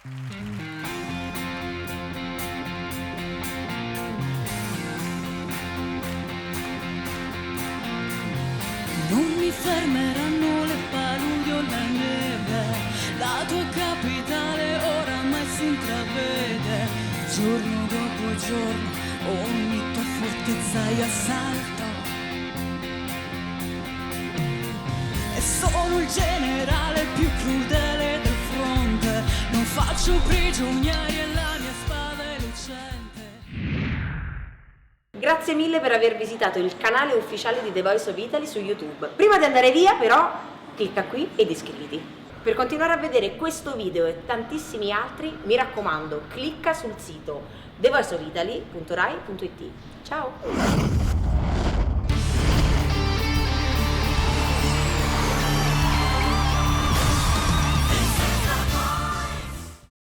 Non mi fermeranno le paludi o la neve, la tua capitale oramai si intravede, giorno dopo giorno ogni tua fortezza io assalto. E sono il generale più crudele del fronte, non faccio prigionieri e la mia spada è lucente. Grazie mille per aver visitato il canale ufficiale di The Voice of Italy su YouTube. Prima di andare via però, clicca qui ed iscriviti. Per continuare a vedere questo video e tantissimi altri, mi raccomando, clicca sul sito thevoiceofitaly.rai.it. Ciao!